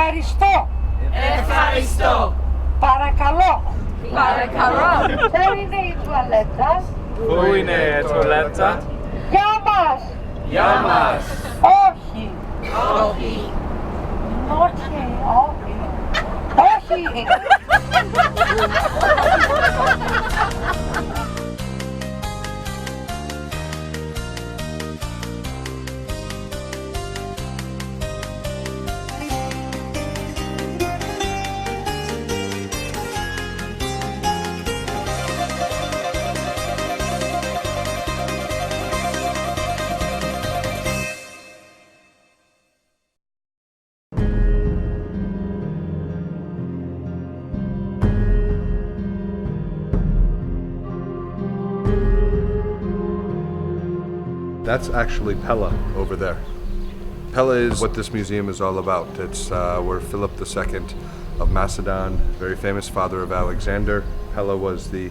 Ευχαριστώ. Ευχαριστώ. Παρακαλώ. Παρακαλώ. Δεν είναι η τουαλέτα. Πού είναι η τουαλέτα? Για μας. Για μας. Όχι. Όχι. Όχι. Όχι. Όχι. That's actually Pella over there. Pella is what this museum is all about. It's where Philip II of Macedon, very famous father of Alexander. Pella was the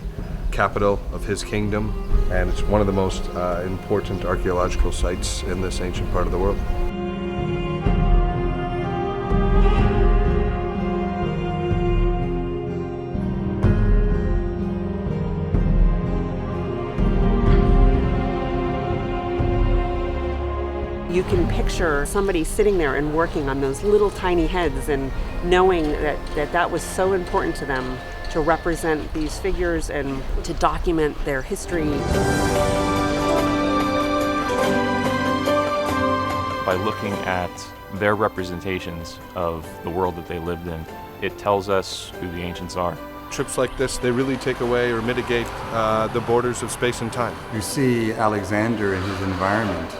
capital of his kingdom, and it's one of the most important archaeological sites in this ancient part of the world. You can picture somebody sitting there and working on those little tiny heads and knowing that was so important to them to represent these figures and to document their history. By looking at their representations of the world that they lived in, it tells us who the ancients are. Trips like this, they really take away or mitigate the borders of space and time. You see Alexander in his environment,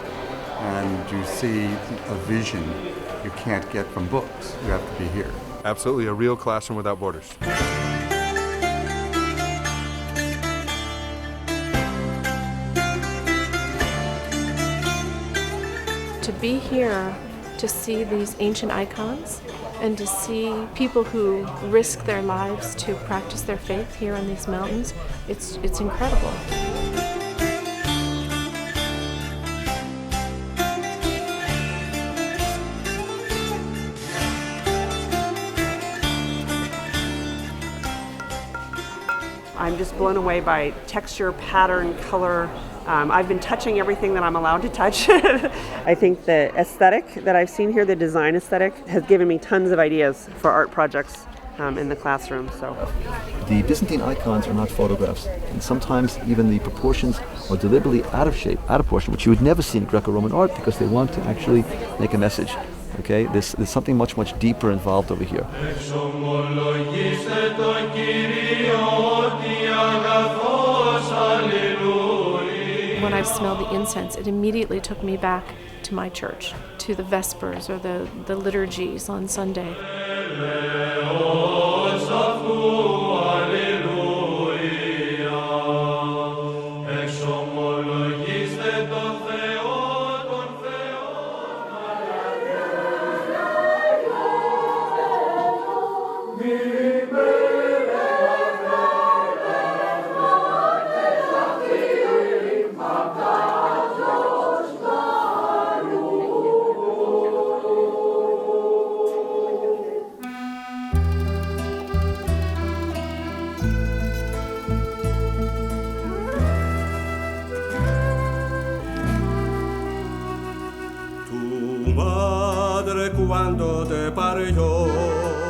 and you see a vision you can't get from books. You have to be here. Absolutely, a real classroom without borders. To be here, to see these ancient icons, and to see people who risk their lives to practice their faith here on these mountains, it's incredible. I'm just blown away by texture, pattern, color. I've been touching everything that I'm allowed to touch. I think the aesthetic that I've seen here, the design aesthetic, has given me tons of ideas for art projects in the classroom. So, the Byzantine icons are not photographs, and sometimes even the proportions are deliberately out of shape, out of proportion, which you would never see in Greco-Roman art because they want to actually make a message. Okay, there's something much, much deeper involved over here. When I smelled the incense, it immediately took me back to my church, to the Vespers or the liturgies on Sunday.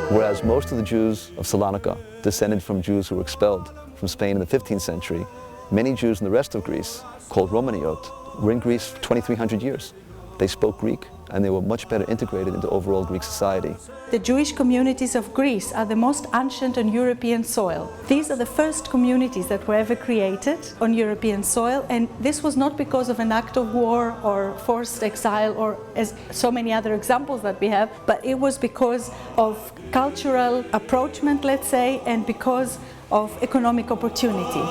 Whereas most of the Jews of Salonika descended from Jews who were expelled from Spain in the 15th century, many Jews in the rest of Greece, called Romaniot, were in Greece for 2,300 years. They spoke Greek, and they were much better integrated into overall Greek society. The Jewish communities of Greece are the most ancient on European soil. These are the first communities that were ever created on European soil, and this was not because of an act of war or forced exile or as so many other examples that we have, but it was because of cultural approachment, let's say, and because of economic opportunity.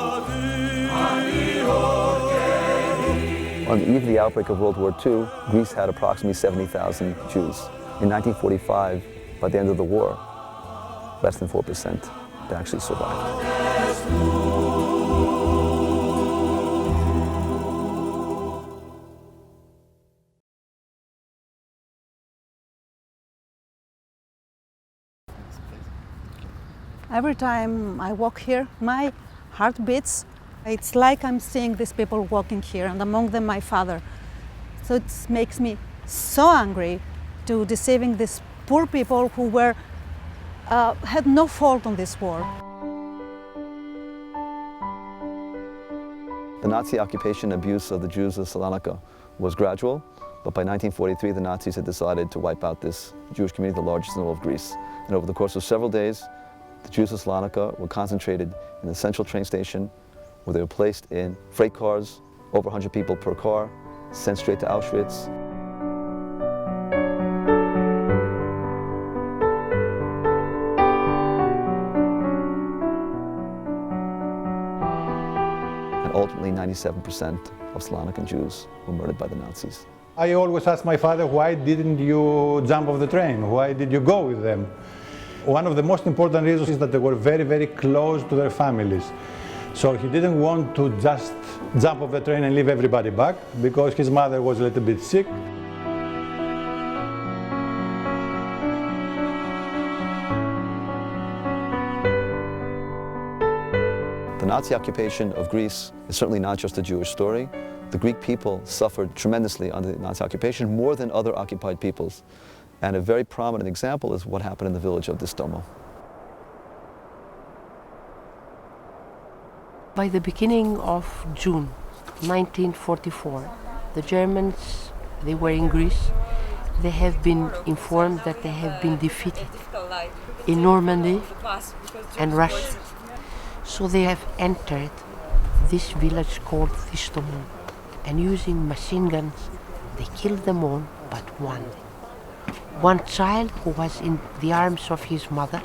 On the eve of the outbreak of World War II, Greece had approximately 70,000 Jews. In 1945, by the end of the war, less than 4% actually survived. Every time I walk here, my heart beats. It's like I'm seeing these people walking here, and among them my father. So it makes me so angry to deceiving these poor people who had no fault on this war. The Nazi occupation abuse of the Jews of Salonika was gradual, but by 1943 the Nazis had decided to wipe out this Jewish community, the largest in all of Greece. And over the course of several days, the Jews of Salonika were concentrated in the central train station, where they were placed in freight cars, over 100 people per car, sent straight to Auschwitz. And ultimately 97% of Salonican Jews were murdered by the Nazis. I always ask my father, why didn't you jump off the train? Why did you go with them? One of the most important reasons is that they were very, very close to their families. So he didn't want to just jump off the train and leave everybody back, because his mother was a little bit sick. The Nazi occupation of Greece is certainly not just a Jewish story. The Greek people suffered tremendously under the Nazi occupation, more than other occupied peoples. And a very prominent example is what happened in the village of Distomo. By the beginning of June 1944, the Germans, they were in Greece. They have been informed that they have been defeated in Normandy and Russia. So they have entered this village called Distomo, and using machine guns, they killed them all but one. One child who was in the arms of his mother.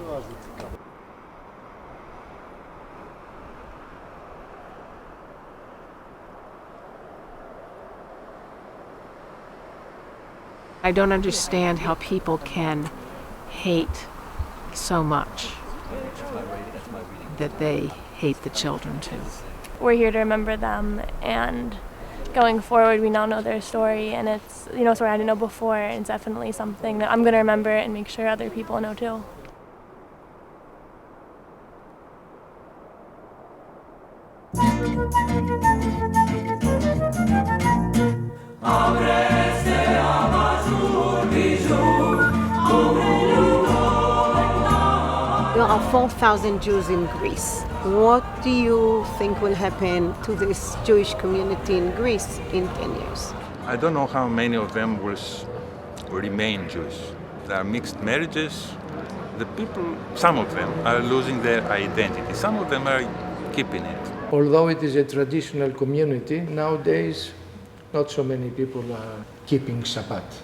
I don't understand how people can hate so much that they hate the children too. We're here to remember them, and going forward we now know their story, and it's, you know, story I didn't know before, and it's definitely something that I'm going to remember and make sure other people know too. There are 4,000 Jews in Greece. What do you think will happen to this Jewish community in Greece in 10 years? I don't know how many of them will remain Jewish. There are mixed marriages. The people, some of them are losing their identity. Some of them are keeping it. Although it is a traditional community, nowadays not so many people are keeping Shabbat.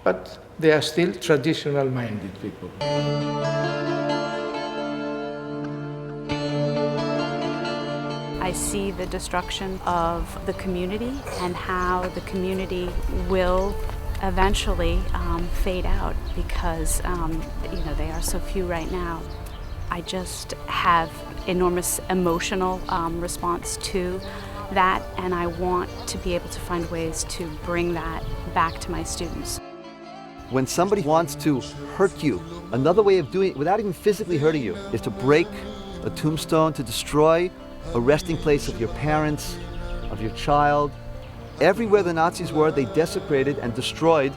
But they are still traditional-minded people. I see the destruction of the community and how the community will eventually fade out because they are so few right now. I just have enormous emotional response to that, and I want to be able to find ways to bring that back to my students. When somebody wants to hurt you, another way of doing it without even physically hurting you is to break a tombstone, to destroy a resting place of your parents, of your child. Everywhere the Nazis were, they desecrated and destroyed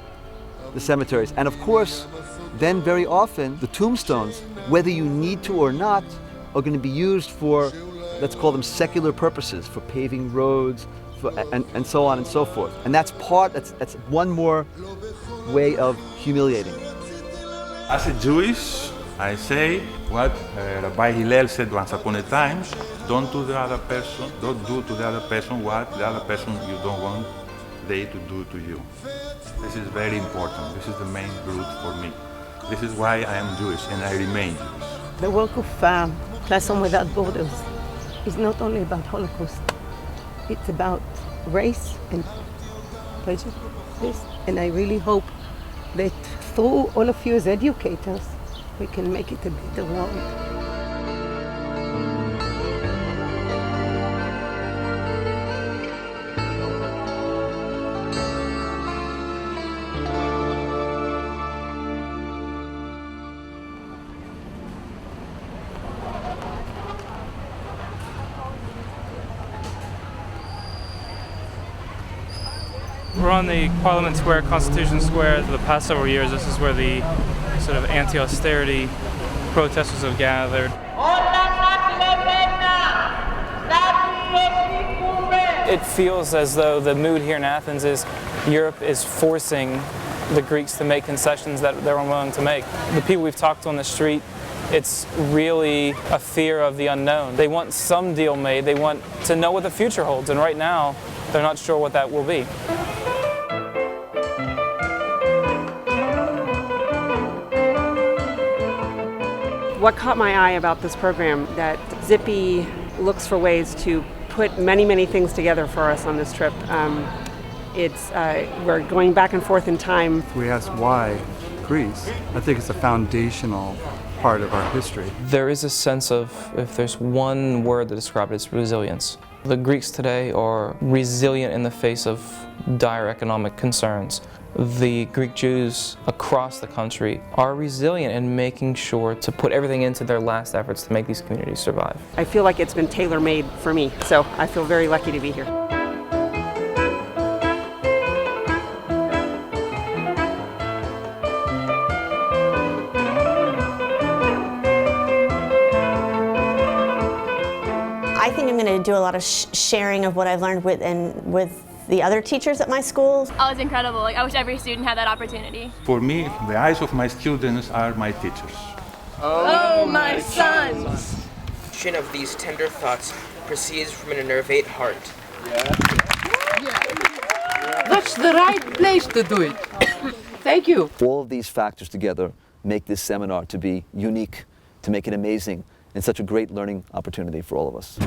the cemeteries. And of course, then very often, the tombstones, whether you need to or not, are going to be used for, let's call them secular purposes, for paving roads, and so on and so forth. And that's one more way of humiliating. As a Jewish, I say what Rabbi Hillel said once upon a time: don't do to the other person what the other person you don't want they to do to you. This is very important. This is the main root for me. This is why I am Jewish and I remain Jewish. The work of Classroom Without Borders is not only about Holocaust. It's about race and prejudice. And I really hope that through all of you as educators, we can make it a better world. We're on the Parliament Square, Constitution Square. For the past several years, this is where the sort of anti-austerity protesters have gathered. It feels as though the mood here in Athens is Europe is forcing the Greeks to make concessions that they're unwilling to make. The people we've talked to on the street, it's really a fear of the unknown. They want some deal made. They want to know what the future holds, and right now, they're not sure what that will be. What caught my eye about this program, that Zippy looks for ways to put many, many things together for us on this trip. We're going back and forth in time. We asked why Greece. I think it's a foundational part of our history. There is a sense of, if there's one word to describe it, it's resilience. The Greeks today are resilient in the face of dire economic concerns. The Greek Jews across the country are resilient in making sure to put everything into their last efforts to make these communities survive. I feel like it's been tailor-made for me, so I feel very lucky to be here. I think I'm going to do a lot of sharing of what I've learned with the other teachers at my school. Oh, it's incredible. Like, I wish every student had that opportunity. For me, the eyes of my students are my teachers. Oh, my sons! Of these tender thoughts proceeds from an innervate heart. That's the right place to do it. Thank you. All of these factors together make this seminar to be unique, to make it amazing, and such a great learning opportunity for all of us.